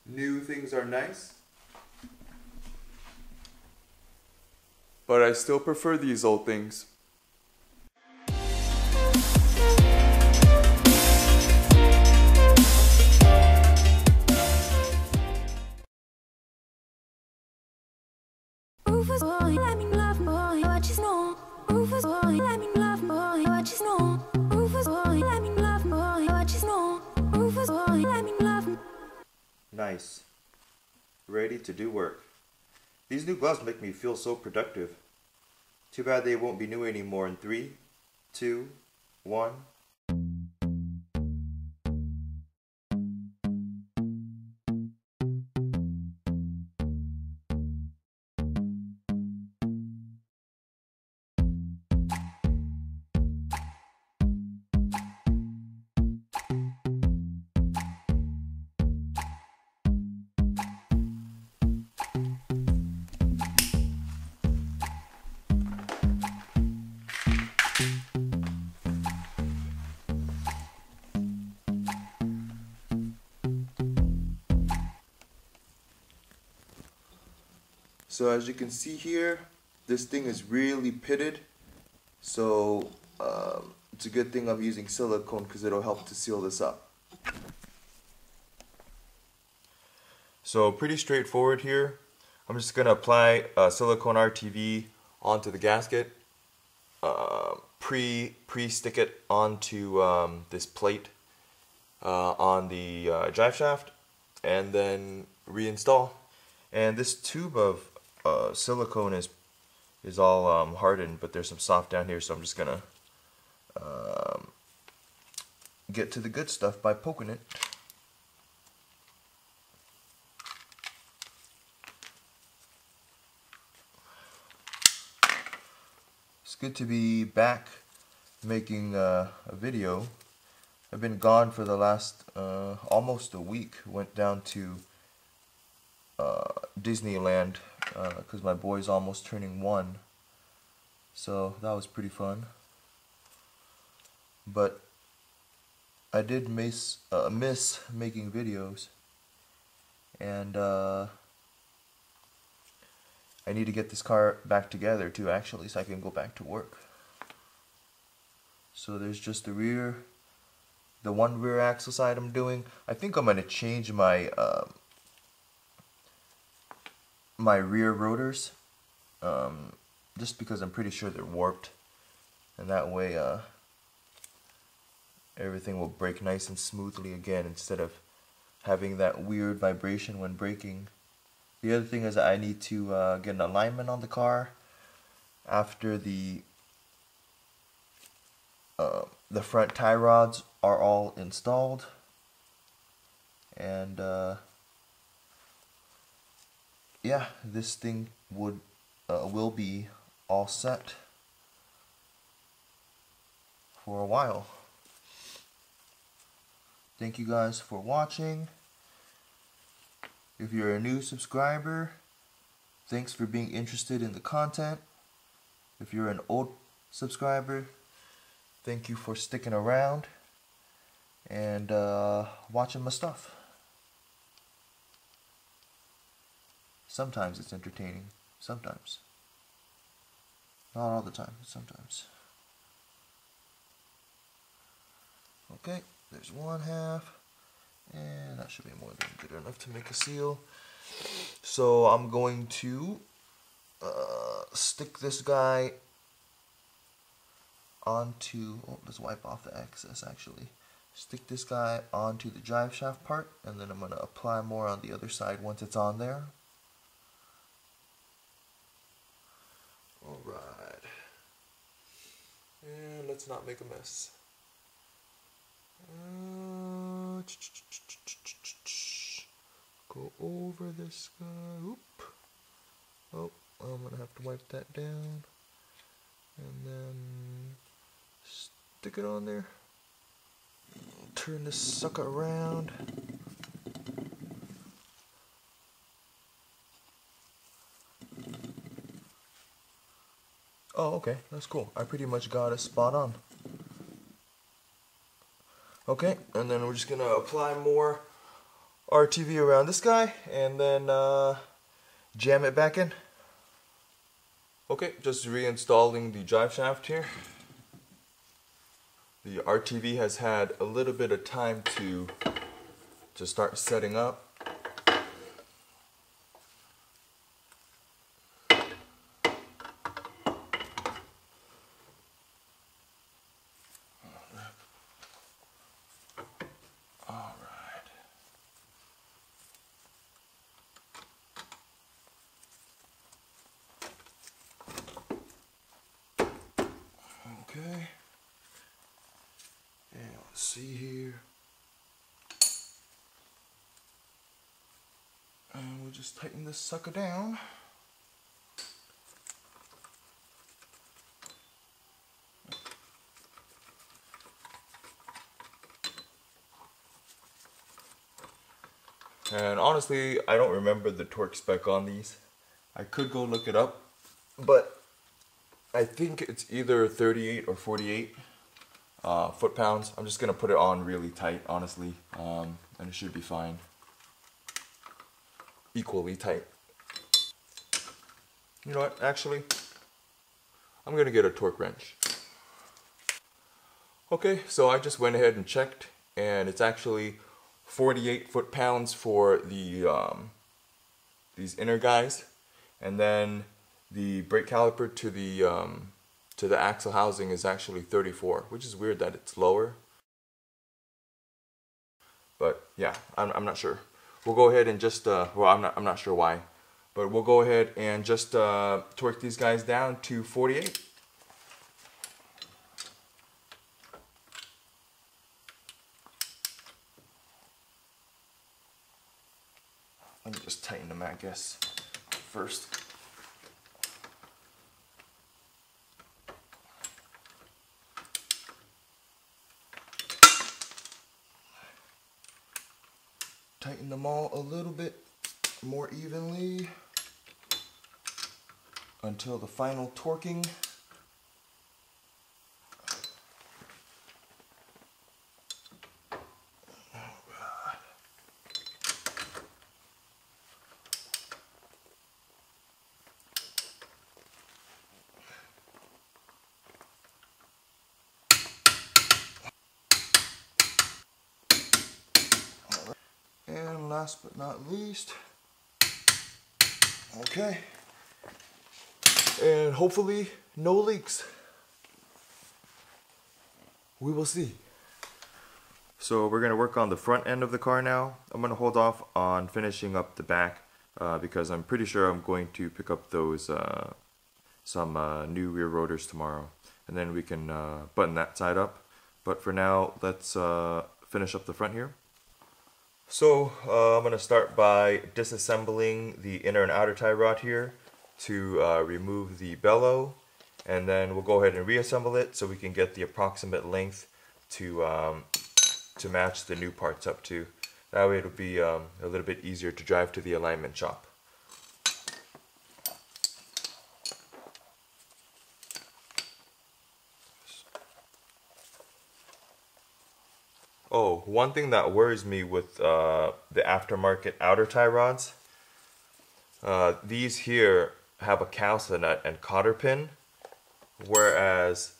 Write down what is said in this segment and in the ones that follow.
New things are nice, but I still prefer these old things. Nice. Ready to do work. These new gloves make me feel so productive. Too bad they won't be new anymore in 3, 2, 1. So as you can see here, this thing is really pitted, so it's a good thing I'm using silicone because it'll help to seal this up. So pretty straightforward here. I'm just going to apply silicone RTV onto the gasket, pre-stick it onto this plate on the drive shaft, and then reinstall. And this tube of silicone is all hardened, but there's some soft down here, so I'm just gonna get to the good stuff by poking it. It's good to be back making a video. I've been gone for the last almost a week. Went down to Disneyland because my boy's almost turning 1, so that was pretty fun. But I did miss making videos, and I need to get this car back together too, actually, so I can go back to work. So there's just the one rear axle side I'm doing. I think I'm going to change my my rear rotors, just because I'm pretty sure they're warped, and that way everything will brake nice and smoothly again instead of having that weird vibration when braking. The other thing is I need to get an alignment on the car after the front tie rods are all installed, and yeah, this thing will be all set for a while. Thank you guys for watching. If you're a new subscriber, thanks for being interested in the content. If you're an old subscriber, thank you for sticking around and watching my stuff. Sometimes it's entertaining, sometimes. Not all the time, but sometimes. Okay, there's one half, and that should be more than good enough to make a seal. So I'm going to stick this guy onto, let's wipe off the excess actually. Stick this guy onto the drive shaft part, and then I'm going to apply more on the other side once it's on there. Alright, and let's not make a mess. Go over this guy. Oop. Oh, I'm gonna have to wipe that down, and then stick it on there. Turn this sucker around. Oh, okay, that's cool. I pretty much got it spot on. Okay, and then we're just gonna apply more RTV around this guy and then jam it back in. Okay, just reinstalling the drive shaft here. The RTV has had a little bit of time to start setting up. Okay, and let's see here, and we'll just tighten this sucker down. And honestly, I don't remember the torque spec on these. I could go look it up, but I think it's either 38 or 48 foot-pounds. I'm just gonna put it on really tight, honestly, and it should be fine. Equally tight. You know what, actually, I'm gonna get a torque wrench. Okay, so I just went ahead and checked, and it's actually 48 foot-pounds for the these inner guys, and then the brake caliper to the axle housing is actually 34, which is weird that it's lower. But yeah, I'm not sure. We'll go ahead and just well, I'm not sure why, but we'll go ahead and just torque these guys down to 48. Let me just tighten them, I guess, first. Tighten them all a little bit more evenly until the final torquing. And last but not least, okay, and hopefully no leaks. We will see. So we're going to work on the front end of the car now. I'm going to hold off on finishing up the back because I'm pretty sure I'm going to pick up those some new rear rotors tomorrow, and then we can button that side up. But for now, let's finish up the front here. So I'm going to start by disassembling the inner and outer tie rod here to remove the bellow, and then we'll go ahead and reassemble it so we can get the approximate length to match the new parts up to. That way it'll be a little bit easier to drive to the alignment shop. Oh, one thing that worries me with the aftermarket outer tie rods, these here have a cowslet nut and cotter pin, whereas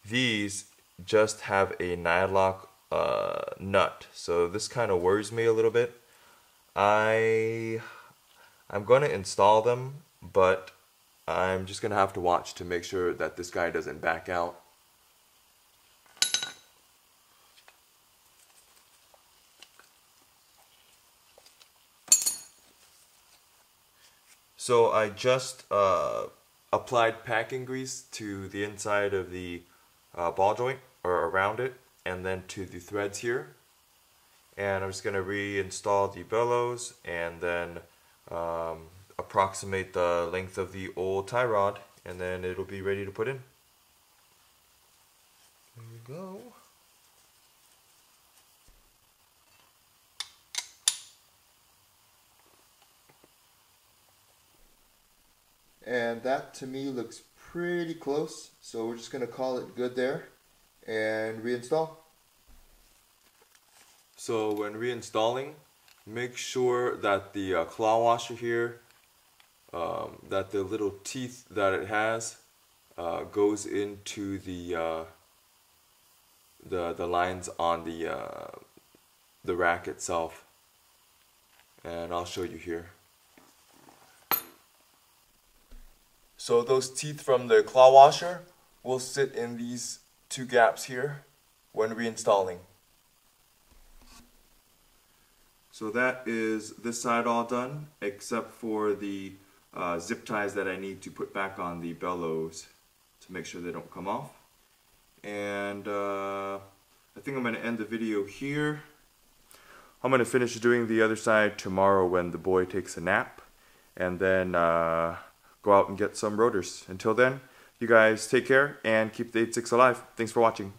these just have a nylock nut. So this kind of worries me a little bit. I'm going to install them, but I'm just going to have to watch to make sure that this guy doesn't back out. So I just applied packing grease to the inside of the ball joint, or around it, and then to the threads here. And I'm just going to reinstall the bellows and then approximate the length of the old tie rod, and then it'll be ready to put in. There we go. And that to me looks pretty close, so we're just going to call it good there and reinstall. So when reinstalling, make sure that the claw washer here, that the little teeth that it has goes into the lines on the rack itself, and I'll show you here. So those teeth from the claw washer will sit in these two gaps here when reinstalling. So that is this side all done, except for the zip ties that I need to put back on the bellows to make sure they don't come off. And I think I'm going to end the video here. I'm going to finish doing the other side tomorrow when the boy takes a nap, and then go out and get some rotors. Until then, you guys take care and keep the 86 alive. Thanks for watching.